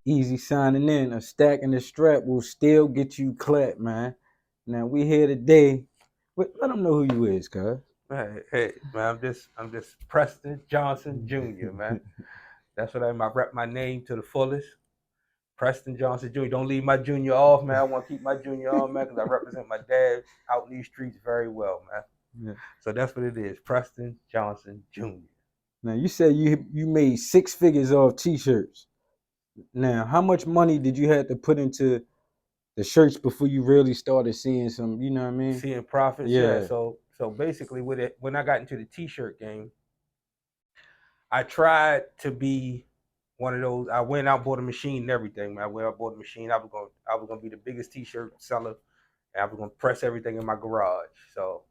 Easy signing in. A stack and a strap will still get you clapped, man. Now we here today. Let them know who you is, cuz. Hey, man, I'm just Preston Johnson Jr., man. That's what I rep my name to the fullest. Preston Johnson Jr. Don't leave my junior off, man. I want to keep my junior on, man, because I represent my dad out in these streets very well, man. Yeah. So that's what it is, Preston Johnson Jr. Now you said you made 6 figures off t-shirts. Now, how much money did you have to put into the shirts before you really started seeing some, you know what I mean? Seeing profits, yeah. Yeah. So basically, with it, when I got into the T-shirt game, I tried to be one of those. I went out, bought a machine and everything. Man. I went out, bought a machine. I was gonna be the biggest T-shirt seller, and I was gonna press everything in my garage. So,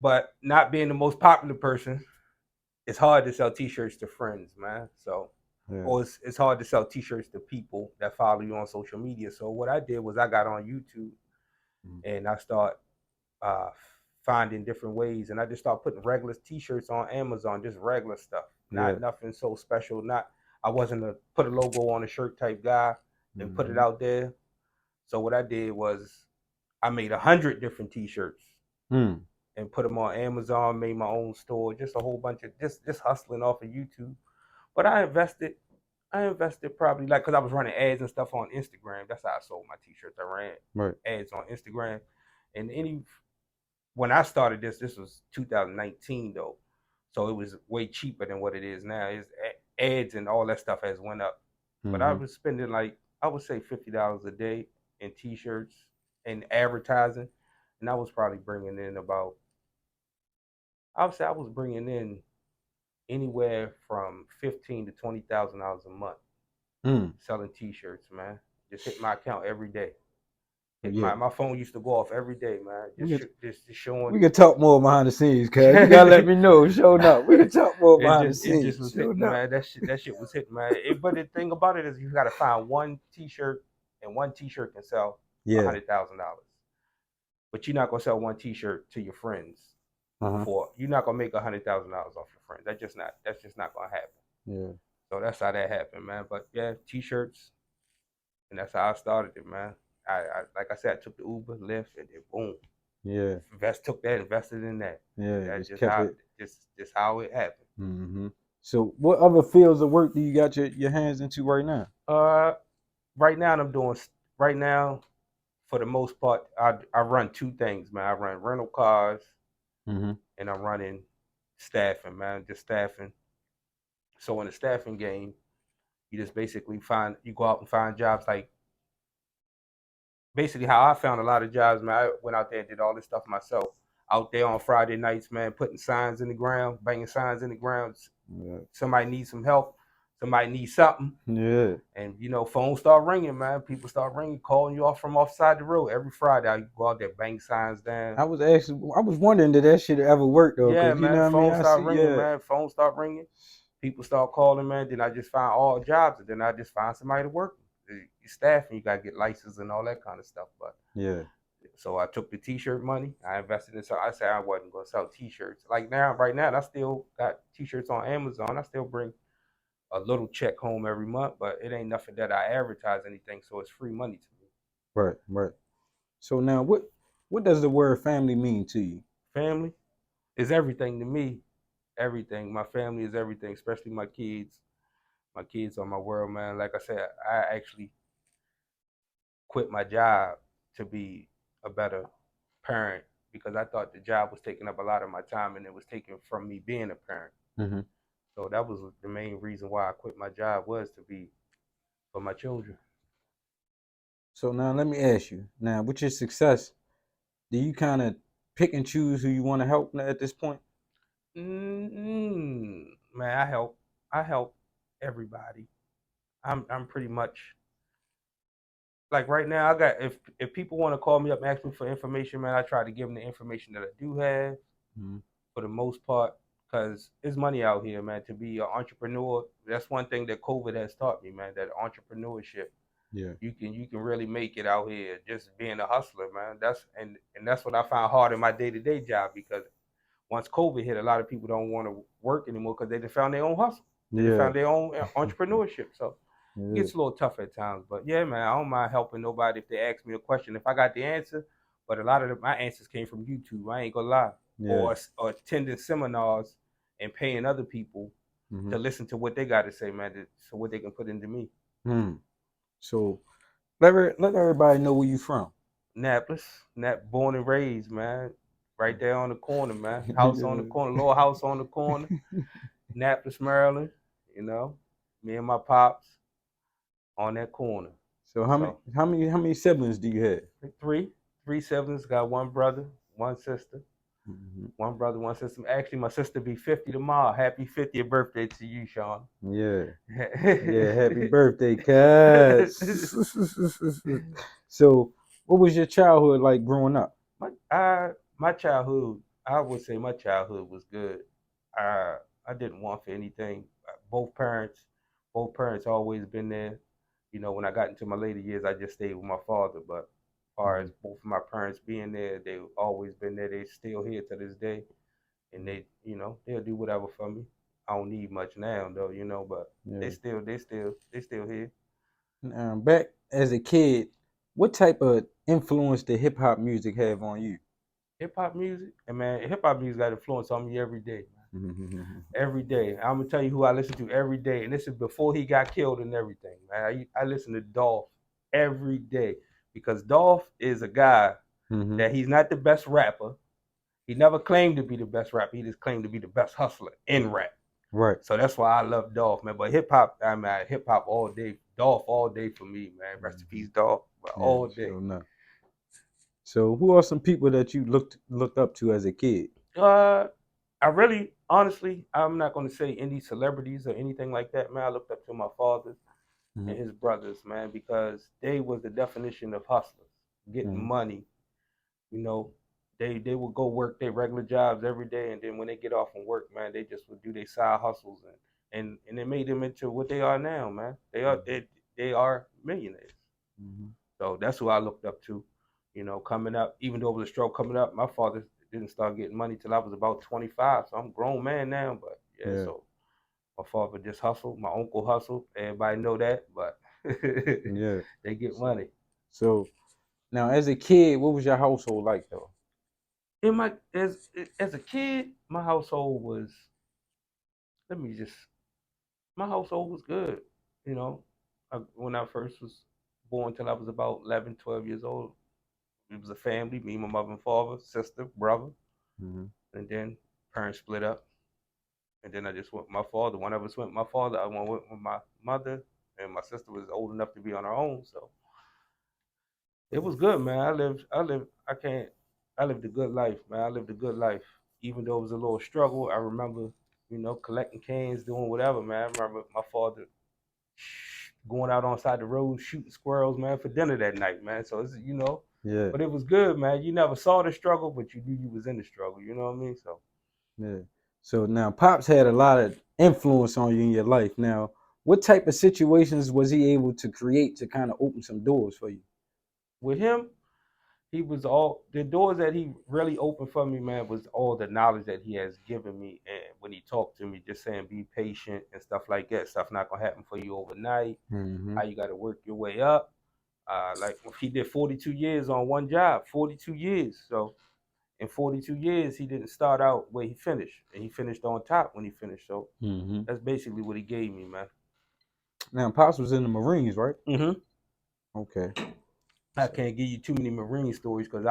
but not being the most popular person, it's hard to sell T-shirts to friends, man. So, Yeah. or it's hard to sell T-shirts to people that follow you on social media. So what I did was I got on YouTube and I start uh, finding different ways, and I just start putting regular T-shirts on Amazon, just regular stuff, Yeah. not nothing so special. Not I wasn't a put a logo on a shirt type guy and put it Mm-hmm. out there. So what I did was I made 100 different T-shirts Mm. and put them on Amazon. Made my own store, just a whole bunch of just hustling off of YouTube. But I invested probably like because I was running ads and stuff on Instagram. That's how I sold my T-shirts. I ran Right. ads on Instagram, and any when I started this was 2019 though, so it was way cheaper than what it is now. It's ads and all that stuff has went up, but I Mm-hmm. was spending like I would say $50 a day in T-shirts and advertising, and I was probably bringing in about I would say I was bringing in anywhere from $15,000 to $20,000 a month Mm. selling T-shirts, man. Just hit my account every day. Hit Yeah. my phone used to go off every day, man. We Just could just showing. we could talk more behind the scenes, cuz. You gotta let me know. Showing up. We could talk more behind the it just scenes. was Showing hitting, up. man. That shit was hitting, man. But the thing about it is, you got to find one T-shirt, and one T-shirt can sell a Yeah. $100,000. But you're not gonna sell one T-shirt to your friends Uh-huh. for. You're not gonna make $100,000 off your friends. That's just not gonna happen. Yeah. So that's how that happened, man. But yeah, T-shirts, and that's how I started it, man. I like I said, I took the Uber, Lyft, and then boom, Yeah. took that, invested in that. Yeah. That's Just just kept how it. just how it happened. Mm-hmm. So what other fields of work do you got your hands into right now? Uh, right now I'm doing right now for the most part. I run two things, man. I run rental cars Mm-hmm. and I'm running staffing, man. Just staffing. So in the staffing game, you just basically you go out and find jobs like basically how I found a lot of jobs, man. I went out there and did all this stuff myself. Out there on Friday nights, man, putting signs in the ground, banging signs in the ground. Yeah. Somebody needs some help. Somebody needs something. Yeah. And phones start ringing, man. People start ringing, calling you off from offside the road every Friday. I go out there, bang signs down. I was wondering did that shit ever work though, Yeah, because you know man. what I mean. Phones I start see. ringing, Yeah. man. Phones start ringing. People start calling, man. Then I just find all jobs, and then I just find somebody to work. You staff, and you gotta get license and all that kind of stuff. But Yeah. so I took the T-shirt money. I invested in. So I said I wasn't gonna sell T-shirts. Like now, right now, I still got T-shirts on Amazon. I still bring a little check home every month, but it ain't nothing that I advertise anything, so it's free money to me. Right. Right. So now, what does the word family mean to you? Family is everything to me. Everything. My family is everything, especially my kids. My kids are my world, man. Like I said, I actually quit my job to be a better parent because I thought the job was taking up a lot of my time and it was taken from me being a parent. Mm-hmm. So that was the main reason why I quit my job was to be for my children. So now let me ask you. Now, with your success, do you kind of pick and choose who you want to help at this point? Man, I help everybody. I'm pretty much like right now. I got if people want to call me up and ask me for information, man, I try to give them the information that I do have Mm-hmm. for the most part because there's money out here, man. To be an entrepreneur, that's one thing that COVID has taught me, man. That entrepreneurship, Yeah. you can really make it out here just being a hustler, man. And that's what I found hard in my day-to-day job because once COVID hit, a lot of people don't want to work anymore because they just found their own hustle. They just Yeah. found their own entrepreneurship. So It Yeah. gets a little tough at times, but yeah, man, I don't mind helping nobody if they ask me a question. If I got the answer, but a lot of my answers came from YouTube. I ain't gonna lie, Yeah. or attending seminars and paying other people Mm-hmm. to listen to what they got to say, man, so what they can put into me. So let everybody know where you from. Annapolis, born and raised, man, right there on the corner, man. House on the corner, little house on the corner, Annapolis, Maryland. You know, me and my pops on that corner. So So how many siblings do you have? three siblings. Got one brother, one sister. Mm-hmm. One brother, one sister. Actually, my sister be 50 tomorrow. Happy 50th birthday to you, Sean. Yeah. Yeah, happy birthday, cuz. So, what was your childhood like growing up? My childhood, I would say my childhood was good. I didn't want for anything. Both parents, both parents always been there. You know, when I got into my later years, I just stayed with my father. But as far as both of my parents being there, they've always been there. They still here to this day, and they'll do whatever for me. I don't need much now though, but Yeah. they still here. Back as a kid, what type of influence did hip hop music have on you? Hip hop music, and man, hip hop music got influence on me every day. Every day. I'm gonna tell you who I listen to every day, and this is before he got killed and everything. Man, I listen to Dolph every day because Dolph is a guy that he's not the best rapper. He never claimed to be the best rapper. He just claimed to be the best hustler in rap. Right. So that's why I love Dolph, man. But hip hop, I mean, hip hop all day. Dolph all day for me, man. Rest in peace, Dolph. But Yeah, all day. sure enough. So, who are some people that you looked up to as a kid? I really, honestly, I'm not going to say any celebrities or anything like that, man. I looked up to my father and his brothers, man, because they was the definition of hustlers, getting money. You know, they would go work their regular jobs every day, and then when they get off from work, man, they just would do their side hustles, and it made them into what they are now, man. They are millionaires. So that's who I looked up to. You know, coming up, even though it was a struggle coming up, my father didn't start getting money till I was about 25. So I'm a grown man now, but yeah, Yeah. so my father just hustled. My uncle hustled. Everybody know that, but Yeah. they get money. So now, as a kid, what was your household like though? In my as a kid, my household was let me just my household was good. You know, when I first was born till I was about 11, 12 years old, it was a family, me, my mother and father, sister, brother, and then parents split up. And then I just went with my father. One of us went with my father. I went with my mother, and my sister was old enough to be on her own. So it was good, man. I lived a good life, man. I lived a good life. Even though it was a little struggle, I remember, collecting cans, doing whatever, man. I remember my father going out on side the road, shooting squirrels, man, for dinner that night, man. So it's. Yeah. But it was good, man. You never saw the struggle, but you knew you was in the struggle. You know what I mean? So Yeah. So now, Pops had a lot of influence on you in your life. Now, what type of situations was he able to create to kind of open some doors for you? with him, he was all the doors that he really opened for me, man, was all the knowledge that he has given me. And when he talked to me, just saying be patient and stuff like that. Stuff not gonna happen for you overnight. How you gotta work your way up. Like he did 42 years on one job, 42 years. So in 42 years, he didn't start out where he finished, and he finished on top when he finished. So that's basically what he gave me, man. Now, Pops was in the Marines, right? Mm-hmm. Okay. I So, can't give you too many Marine stories because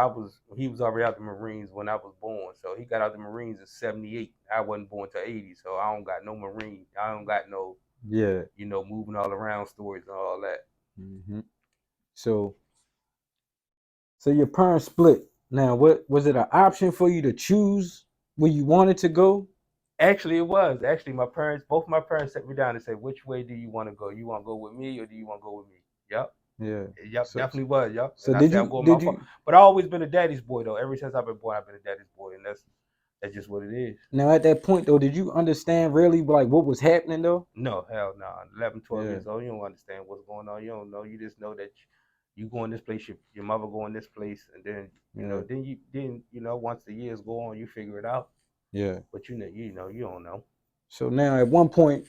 he was already out the Marines when I was born. So he got out the Marines in '78. I wasn't born till '80, so I don't got no Marine. I don't got no yeah. moving all around stories and all that. So, so your parents split. Now, what was it an option for you to choose where you wanted to go? Actually, it was. Actually, both my parents set me down and said, "Which way do you want to go? You want to go with me or do you want to go with me?" Yep. Yeah. Yep, So, definitely was. Yep. so And I said, I'm going my did fault. you But I always been a daddy's boy though. Ever since I've been born, I've been a daddy's boy, and that's just what it is. now at that point though, did you understand really like what was happening though? No, hell no. 11, 12 Yeah. years old, you don't understand what's going on. You don't know. You just know that you going this place, your mother going this place, and then Yeah. once the years go on, you figure it out. Yeah. But you don't know. So now at one point,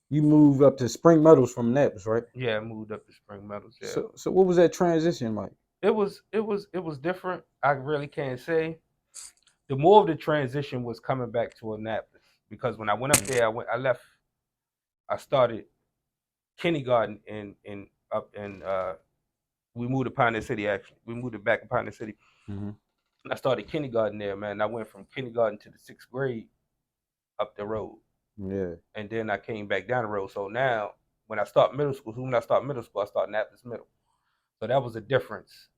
you moved up to Spring Meadows from Annapolis, right? Yeah, I moved up to Spring Meadows. Yeah, So what was that transition like? it was different. I really can't say. The more of the transition was coming back to Annapolis because when I went up there, I left. I started kindergarten in up in we moved to Pioneer City. Actually, we moved to back to Pioneer City. Mm-hmm. And I started kindergarten there, man. I went from kindergarten to the 6th grade up the road, Yeah, and then I came back down the road. So now, when I start middle school, I start Annapolis Middle. So that was a difference.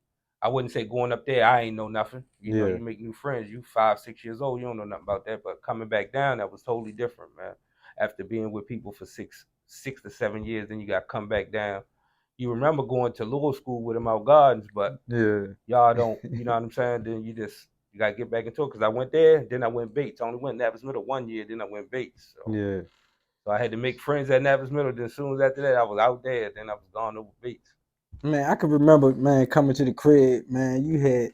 I wouldn't say going up there, I ain't know nothing. You know, yeah, you make new friends. You 5, 6 years old, you don't know nothing about that. But coming back down, that was totally different, man. After being with people for 6 to 7 years, then you got to come back down. You remember going to lower school with them out gardens, but yeah, y'all don't. You know what I'm saying? Then you got to get back into it because I went there, then I went Bates. I only went Navis Middle one year, then I went Bates. yeah. So I had to make friends at Navis Middle. Then as soon as after that, I was out there. Then I was gone over Bates. Man, I can remember, man, coming to the crib, man. You had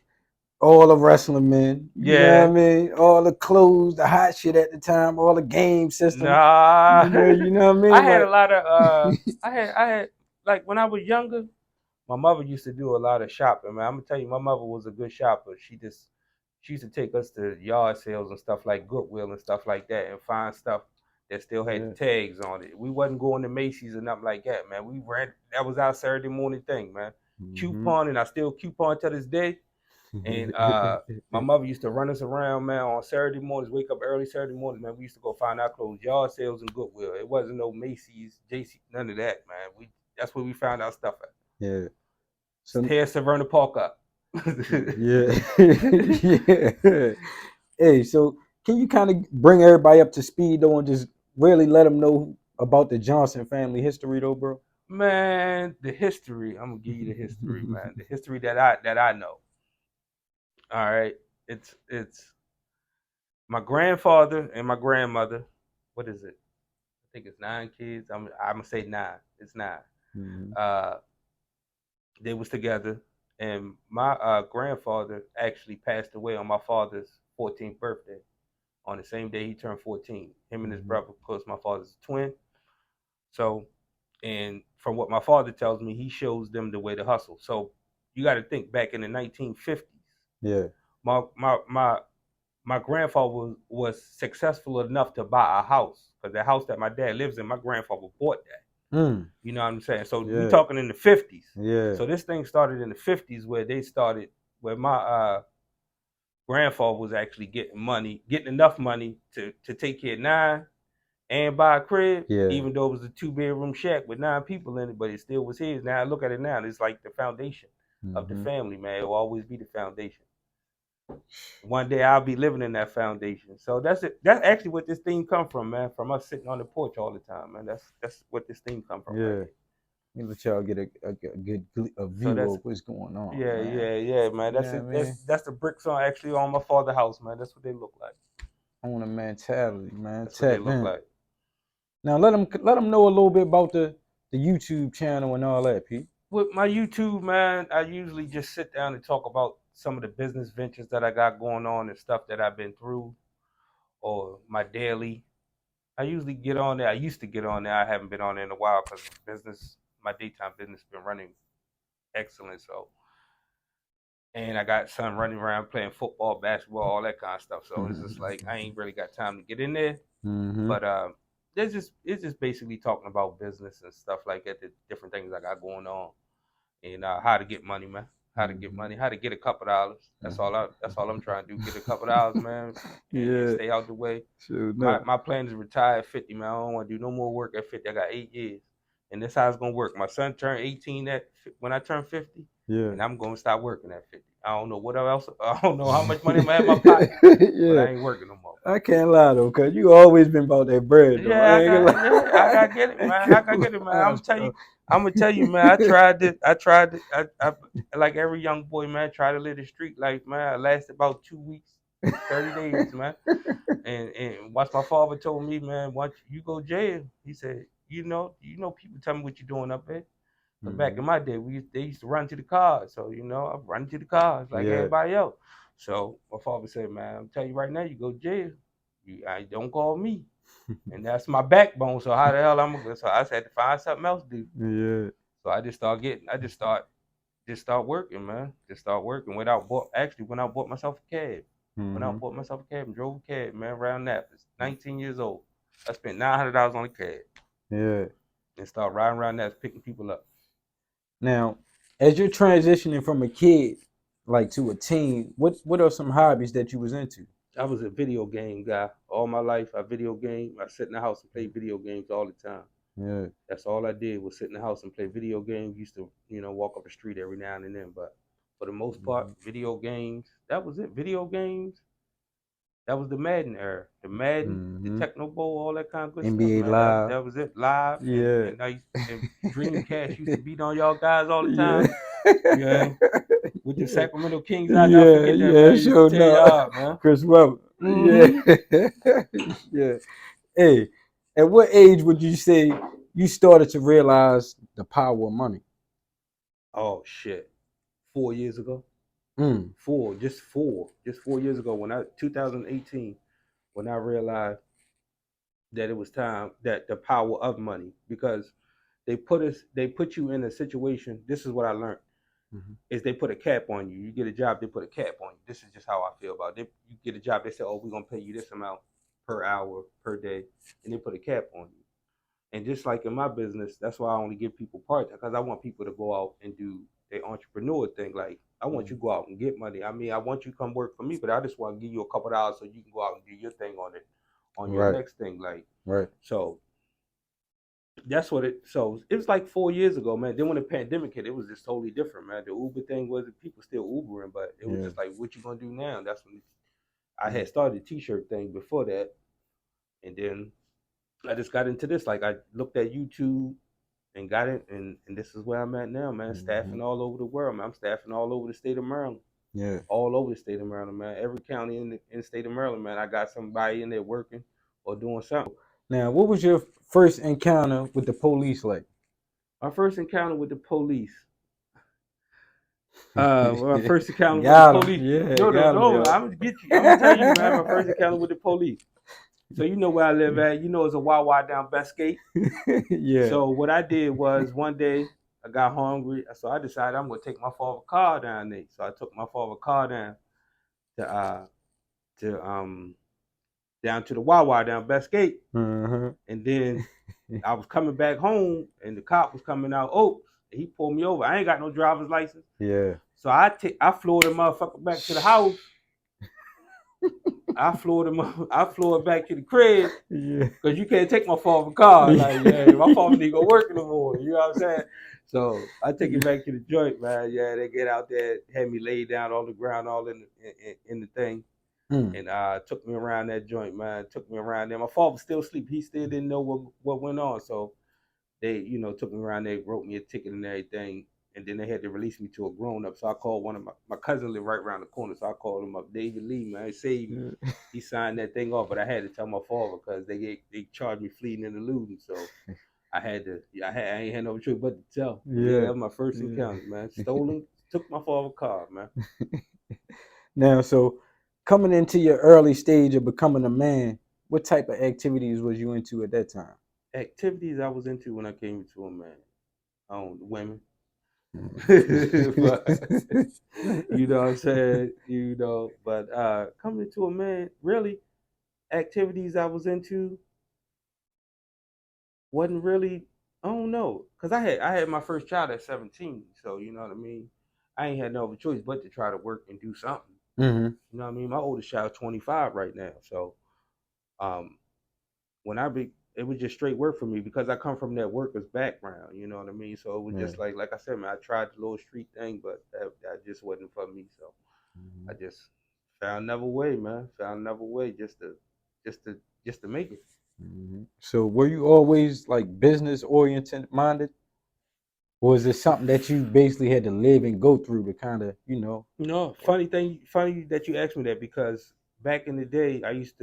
all the wrestling men, you know what I Yeah. mean? All the clothes, the hot shit at the time, all the game systems, Nah, you know what I I mean? had a Like, lot of I had like when I was younger, my mother used to do a lot of shopping, man. I'm gonna tell you, my mother was a good shopper. She used to take us to yard sales and stuff like Goodwill and stuff like that and find stuff that still had the yeah. tags on it. We wasn't going to Macy's or nothing like that, man. We ran that was our Saturday morning thing, man. Mm-hmm. Coupon, and I still coupon to this day. And my mother used to run us around, man, on Saturday mornings, wake up early Saturday mornings, man. We used to go find our clothes, yard sales and Goodwill. It wasn't no Macy's, JC, none of that, man. That's where we found our stuff at. Yeah. So Tear Severna Park up. yeah. Yeah. Hey, so can you kind of bring everybody up to speed though and just really let them know about the Johnson family history though, bro? Man, the history. I'm gonna give you the history, man. The history that I know. All right. It's my grandfather and my grandmother. What is it? I think it's 9 kids. I'm gonna say 9. It's 9. Mhm. Uh, they was together, and my grandfather actually passed away on my father's 14th birthday. On the same day he turned 14, him and his Mhm. brother, of course, my father's a twin. So, and from what my father tells me, he shows them the way to hustle. So, you got to think back in the 1950s. Yeah. My grandfather was successful enough to buy a house because the house that my dad lives in, my grandfather bought that. Mm. You know what I'm saying? So we Yeah. talking in the 50s. Yeah. So this thing started in the 50s where my grandfather was actually getting enough money to take care of 9 and buy a crib, Yeah. even though it was a 2-bedroom shack with 9 people in it, but it still was his. Now I look at it now, it's like the foundation of the Mhm. family, man. It will always be the foundation. One day I'll be living in that foundation. So that's it. That's actually what this theme come from, man. From us sitting on the porch all the time, man. That's what this theme come from right Yeah. here. Let me let y'all get a good So view that's of what's going on, yeah, man. yeah, yeah, man. You That's know it. what I That's mean? that's the bricks on actually on my father's house, man. That's what they look like. On a mentality, man. That's what they Tap look in. like. Now let them know a little bit about the YouTube channel and all that, Pete. With my YouTube, man, I usually just sit down and talk about some of the business ventures that I got going on and stuff that I've been through, or my daily. I usually get on there. I used to get on there. I haven't been on there in a while because my daytime business, been running excellent. So, and I got son running around playing football, basketball, all that kind of stuff. So it's just like I ain't really got time to get in there. Mm-hmm. But it's just basically talking about business and stuff like that, the different things I got going on, and how to get money, man. How to get Mm-hmm. money, how to get a couple dollars. That's all I'm trying to do. Get a couple dollars, man, and Yeah, stay out the way. sure My enough. my plan is retire at 50, man. I don't want to do no more work at 50. I got 8 years, and this how it's gonna work. My son turned 18 when I turn 50, Yeah. and I'm gonna start working at 50. I don't know what else. I don't know how much money I'm gonna have in my pocket, but Yeah. I ain't working no more. I can't lie though, cause you always been about that bread though. Yeah, I ain't gonna I lie. got to get it, I ain't man. I got to gonna get it, man. lie, bro. I'm gonna tell you, man. I tried it. I like every young boy, man. Try to live the street life, man. I lasted about 2 weeks, 30 days, man. And once my father told me, man, once you go jail, he said, people tell me what you're doing up there. But back Mm-hmm. in my day, they used to run to the cars. So I'm running to the cars like Yeah. everybody else. So my father said, man, I'm telling you right now, you go to jail. I don't call me. and that's my backbone. So how the hell I'm gonna? So I just had to find something else to do. Yeah. So I just start getting. I just start working, man. Just start working. When I bought myself a cab. When I Mm-hmm. bought myself a cab and drove a cab, man, around Annapolis. 19 years old. I spent $900 on a cab Yeah. and start riding around Annapolis picking people up. Now, as you're transitioning from a kid like to a teen, what are some hobbies that you was into? I was a video game guy all my life. I video game. I sit in the house and play video games all the time. Yeah. That's all I did was sit in the house and play video games. Used to, walk up the street every now and then, but for the most part, Mhm. video games. That was it. Video games. That was the Madden era. The Madden, the Mm-hmm. Techno Bowl, all that kind of good stuff, NBA man. That Live. that was it. Live Yeah. and Dreamcast used to beat on y'all guys all the Yeah. time. Yeah. With the Yeah. Sacramento Kings, I never Yeah. forget that, Yeah. man. Used to Sure tear enough. y'all up, man. Chris Webber. Yeah. Mm-hmm. Yeah. Hey, at what age would you say you started to realize the power of money? Oh shit. 4 years ago. Mm. Just 4 years ago, 2018, when I realized that it was time, that the power of money, because they put you in a situation. This is what I learned, Mhm. is they put a cap on you. You get a job, they put a cap on you. This is just how I feel about it. You get a job, they say, oh, we're gonna pay you this amount per hour, per day, and they put a cap on you. And just like in my business, that's why I only give people part, because I want people to go out and do their entrepreneur thing. Like, I want you to go out and get money. I mean, I want you to come work for me, but I just want to give you a couple dollars so you can go out and do your thing on it, on your Right. next thing. Like, Right. so that's what it. So it was like 4 years ago, man. Then when the pandemic hit, it was just totally different, man. The Uber thing was people still Ubering, but it was Yeah. just like, what you gonna do now? That's when I Mm. had started the T-shirt thing before that, and then I just got into this. Like, I looked at YouTube and got it, and this is where I'm at now, man. Mhm. Staffing all over the world, man. I'm staffing all over the state of Maryland, Yeah. all over the state of Maryland, man. Every county in the state of Maryland, man. I got somebody in there working or doing something. Now, what was your first encounter with the police like? My first encounter with the police. My first encounter with the Got him. police. Yeah, No, no, got him, no. yo. I'm gonna get you. I'm gonna tell you, man. My first encounter with the police. So you know where I live at. You know it's a Wawa down Bestgate. Yeah. So what I did was one day I got hungry, so I decided I'm gonna take my father's car down there. So I took my father's car down to to down to the Wawa down Bestgate, Uh-huh. and then I was coming back home, and the cop was coming out. Oh, he pulled me over. I ain't got no driver's license, Yeah. so I flew the motherfucker back to the house. I flew it back to the crib. Yeah. Cause you can't take my father's car. Like, yeah, my father need to go work in the morning. You know what I'm saying? So I take it back to the joint, man. Yeah, they get out there, had me laid down on the ground, all in the thing, Mm. and took me around that joint, man. Took me around there. My father was still asleep. He still didn't know what went on. So they, took me around there, wrote me a ticket and everything, and then they had to release me to a grown up. So I called one of my cousin lived right around the corner. So I called him up, David Lee, man, saved me. Yeah. He signed that thing off, but I had to tell my father because they charged me fleeing and eluding. So I had to, I ain't had no choice but to tell. But yeah, Yeah. that was my first encounter, man. Stolen, took my father's car, man. Now, so coming into your early stage of becoming a man, what type of activities was you into at that time? Activities I was into when I came into a man. Women. But you know what I'm saying? But coming to a man, really, activities I was into wasn't really, I don't know, because I had my first child at 17, so you know what I mean. I ain't had no other choice but to try to work and do something. Mm-hmm. You know what I mean? My oldest child 25 right now, so um, when it was just straight work for me because I come from that workers background. You know what I mean? So it was Yeah. just like I said, man. I tried the little street thing, but that just wasn't for me. So Mm-hmm. I just found another way, man. Found another way just to just to make it. Mm-hmm. So were you always like business oriented minded? Or was it something that you basically had to live and go through to kind of, No, funny that you asked me that because back in the day, I used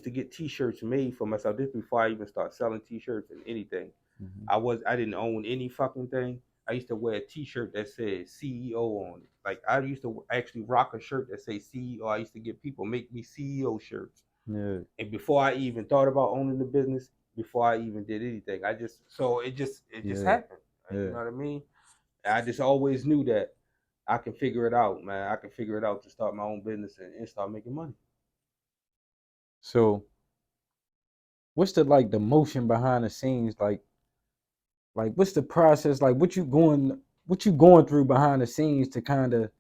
to get T-shirts made for myself. This before I even start selling T-shirts and anything. Mm-hmm. I didn't own any fucking thing. I used to wear a T-shirt that said CEO on it. Like I used to actually rock a shirt that say CEO. I used to get people make me CEO shirts. Yeah. And before I even thought about owning the business, before I even did anything, it just Yeah. happened. You Yeah. know what I mean? I just always knew that I can figure it out, man. I can figure it out to start my own business and start making money. So what's the motion behind the scenes? Like what's the process? Like what you going through behind the scenes to kind of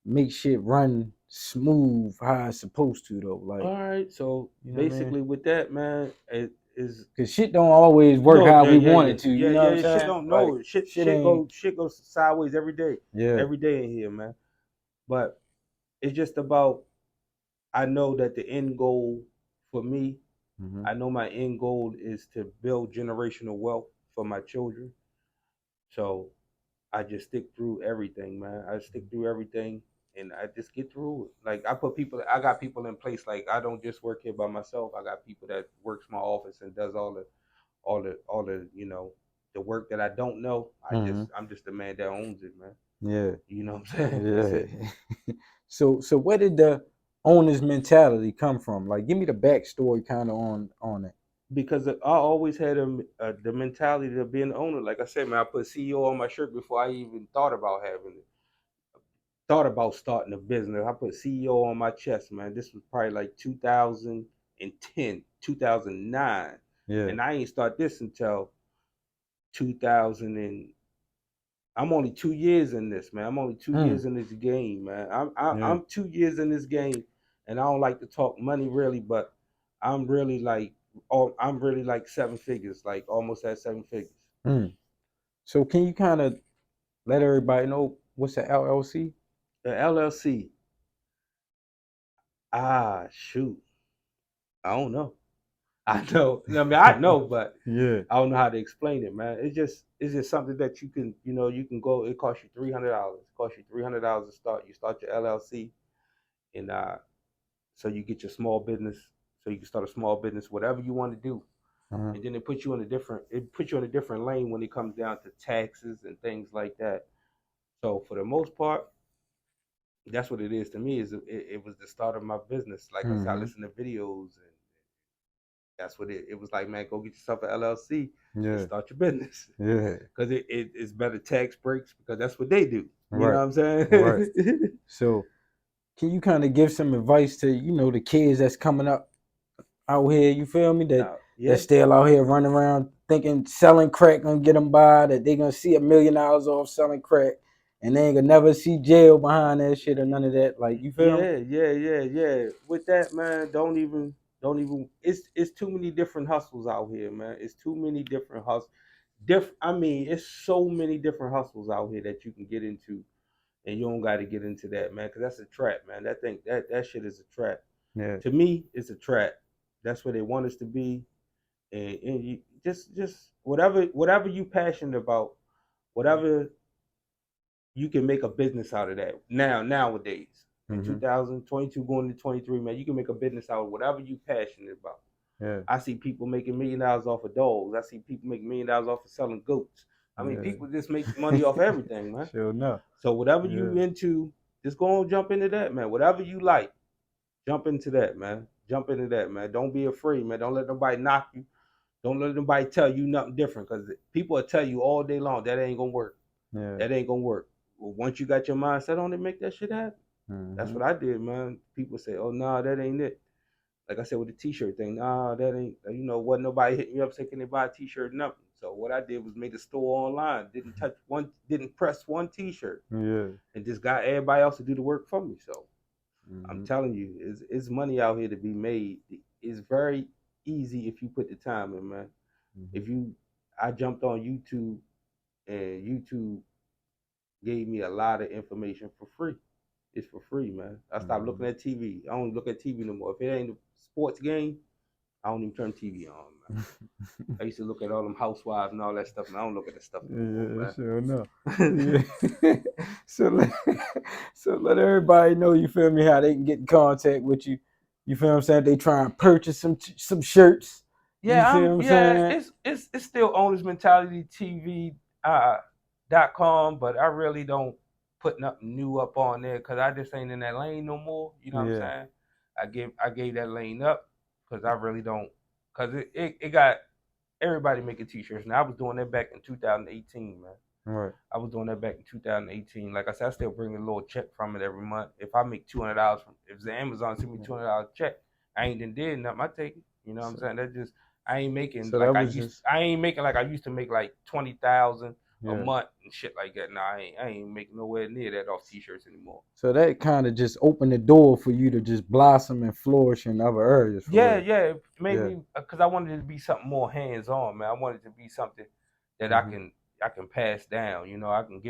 make shit run smooth how it's supposed to though? Like, All right, so you know what I mean? basically with that, man, it is Cause shit don't always work no, how yeah, we yeah, want yeah, it to, you yeah, know what I'm yeah. Shit saying? don't Like know. Shit, shit ain't shit goes sideways yeah. every day in here, man. But it's just about I know that the end goal for me, Mm-hmm. I know my end goal is to build generational wealth for my children. So I just stick through everything, man. I stick through everything and I just get through it. Like I got people in place. Like I don't just work here by myself. I got people that works my office and does all the the work that I don't know. Mm-hmm. I'm just the man that owns it, man. Yeah. You know what I'm saying? That's Yeah. it. So where did the owner's mentality come from? Like give me the backstory kind of on it. Because I always had the mentality of being an owner. Like I said, man, I put CEO on my shirt before I even thought about having it. Thought about starting a business. I put CEO on my chest, man. This was probably like 2010, 2009. Yeah. And I ain't start this until 2000 and I'm only 2 years in this, man. I'm only two Mm. years in this game, man. Yeah. I'm 2 years in this game, and I don't like to talk money really, but I'm really like, I'm really like seven figures, like almost at seven figures. Mm. So can you kind of let everybody know what's the LLC? The LLC, shoot, I don't know. I know, I mean, I know, but Yeah. I don't know how to explain it, man. It's just something that you can go. It costs you $300. It costs you $300 to start. You start your LLC, and so you get your small business, so you can start a small business, whatever you want to do. Uh-huh. And then it puts you in a different lane when it comes down to taxes and things like that. So for the most part, that's what it is to me. It was the start of my business. Like I said, I Mm-hmm. listen to videos, and that's what it was like. Man, go get yourself an LLC and Yeah. start your business Yeah. because it's better tax breaks because that's what they do. You know Right. what I'm saying? Right. So can you kind of give some advice to the kids that's coming up out here? You feel me? No, That's yeah, still out here running around thinking selling crack gonna get them by. That they gonna see $1 million off selling crack, and they ain't gonna never see jail behind that shit or none of that. Like you feel me? yeah. With that, man, don't even. It's too many different hustles out here, man. It's too many different hustles. I mean, it's so many different hustles out here that you can get into, and you don't got to get into that, man, because that's a trap, man. That shit is a trap. Yeah. To me, it's a trap. That's where they want us to be, and you just whatever you passionate about, whatever you can make a business out of that nowadays in Mm-hmm. 2022 going to 23, man. You can make a business out of whatever you passionate about. Yeah. I see people making $1 million off of dogs. I see people making $1 million off of selling goats. I mean, Yeah. people just make money off everything, man. Sure enough. So whatever Yeah. you into, just go and jump into that, man. Whatever you like, jump into that, man. Jump into that, man. Don't be afraid, man. Don't let nobody knock you. Don't let nobody tell you nothing different, because people will tell you all day long that ain't gonna work. Yeah. That ain't gonna work. Well, once you got your mindset on it, make that shit happen. That's Mm-hmm. what I did, man. People say, "Oh, nah, that ain't it." Like I said with the T-shirt thing, nah, that ain't. Wasn't nobody hitting me up saying, "Can they buy a T-shirt?" Nothing. So what I did was made a store online. Didn't press one T-shirt, Yeah. and just got everybody else to do the work for me. So I'm Mm-hmm. telling you, it's money out here to be made. It's very easy if you put the time in, man. Mm-hmm. If you, I jumped on YouTube, and YouTube gave me a lot of information for free. It's for free, man. I stopped looking Mm-hmm. at TV. I don't look at TV no more. If it ain't a sports game, I don't even turn TV on, man. I used to look at all them housewives and all that stuff, and I don't look at that stuff no more, Yeah, man. sure enough. Yeah. so let, so let everybody know, you feel me, how they can get in contact with you. You feel what I'm saying? They try and purchase some shirts. You feel what I'm saying? It's still Owners Mentality TV .com, but I really don't put nothing new up on there because I just ain't in that lane no more. You know what I'm Yeah. saying? I gave that lane up. because I really don't. Because it got everybody making t-shirts. Now I was doing that back in 2018, man. Right. I was doing that back in 2018. Like I said, I still bring a little check from it every month. If I make $200 from, if the Amazon send me $200 check, I ain't did nothing. I take it. You know what I'm saying? That just I ain't making So like that I was used. just I ain't making like I used to make like 20,000 a yeah. month and shit like that. Nah, I ain't making nowhere near that off t-shirts anymore. So that kind of just opened the door for you to just blossom and flourish in other areas for Yeah, real. yeah. It made Yeah. me because I wanted it to be something more hands on, man. I wanted it to be something that Mm-hmm. I can pass down. You know, I can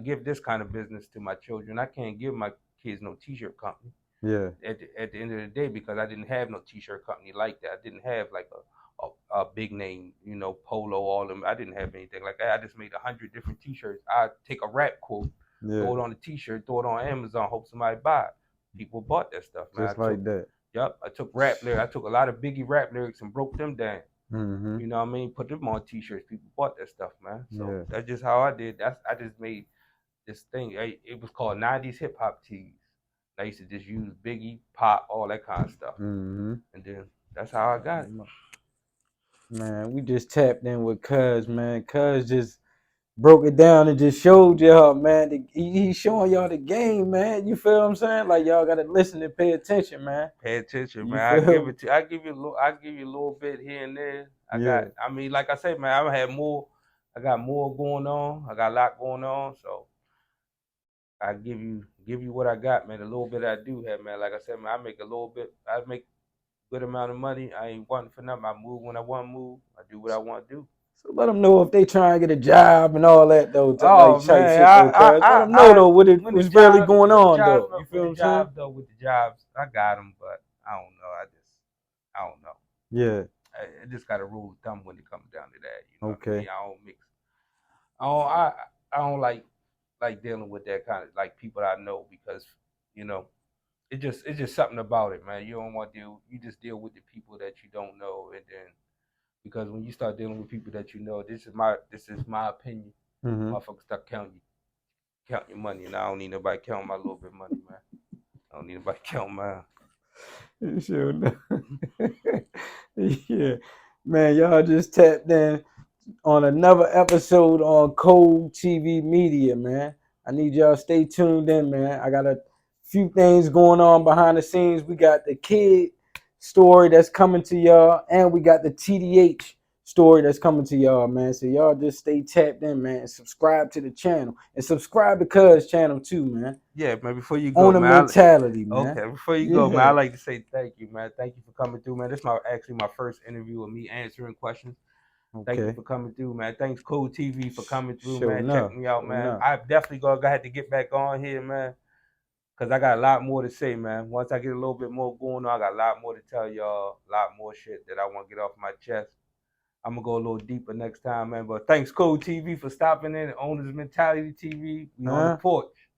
give this kind of business to my children. I can't give my kids no t-shirt company Yeah. at the end of the day because I didn't have no t-shirt company like that. I didn't have like a big name, you know, Polo, all them. I didn't have anything like that. I just made 100 different t-shirts. I take a rap quote, Yeah. throw it on a t-shirt, throw it on Amazon, hope somebody buy it. People bought that stuff, man. Just like that. I took rap lyrics. I took a lot of Biggie rap lyrics and broke them down. Mm-hmm. You know what I mean? Put them on t-shirts. People bought that stuff, man. So Yeah. that's just how I did. I just made this thing. It was called 90s hip hop tees. I used to just use Biggie, Pop, all that kind of stuff. Mm-hmm. And then that's how I got it. Man, we just tapped in with Cuz, man. Cuz just broke it down and just showed y'all, man. He's showing y'all the game, man. You feel what I'm saying? Like y'all gotta listen and pay attention, man. Pay attention, You man. I give feel? it to. I give you a little. I give you a little bit here and there. Yeah. I mean, like I said, man. I had more. I got more going on. I got a lot going on. So I give you what I got, man. A little bit I do have, man. Like I said, man. I make a little bit. I make a good amount of money. I ain't wanting for nothing. I move when I want to move. I do what I want to do. So let them know if they try and get a job and all that though, like Oh type man, shit though, Cuz. Let them know though what it was really going on though. You feel what I'm saying? with the jobs, I got them, but I don't know. I don't know. Yeah. I just got a rule of thumb when it comes down to that. You know what I Okay. mean? I don't mix. I don't like dealing with that kind of like people I know because you know it's just something about it, man. You don't want to deal. You just deal with the people that you don't know, and then because when you start dealing with people that you know, this is my opinion. Mm-hmm. Motherfuckers start counting your money, and I don't need nobody counting my little bit of money, man. I don't need nobody counting mine. Sure. Yeah. Man, y'all just tapped in on another episode on Cold TV Media, man. I need y'all to stay tuned in, man. I got a few things going on behind the scenes. We got the kid story that's coming to y'all, and we got the TDH story that's coming to y'all, man. So y'all just stay tapped in, man. And subscribe to the channel and subscribe to Cuz channel too, man. Yeah, man. Before you go, On the man. mentality, man. Okay, before you go, man, Yeah. I like to say thank you, man. Thank you for coming through, man. This is actually my first interview with me answering questions. Thank you Okay. for coming through, man. Thanks, Cool TV, for coming through, Sure man. enough. Checking me out, Sure man. enough. I definitely gonna have to get back on here, man, because I got a lot more to say, man. Once I get a little bit more going on, I got a lot more to tell y'all, a lot more shit that I want to get off my chest. I'm gonna go a little deeper next time, man. But thanks, Cool TV, for stopping in. Owners Mentality TV. We on the Huh? porch.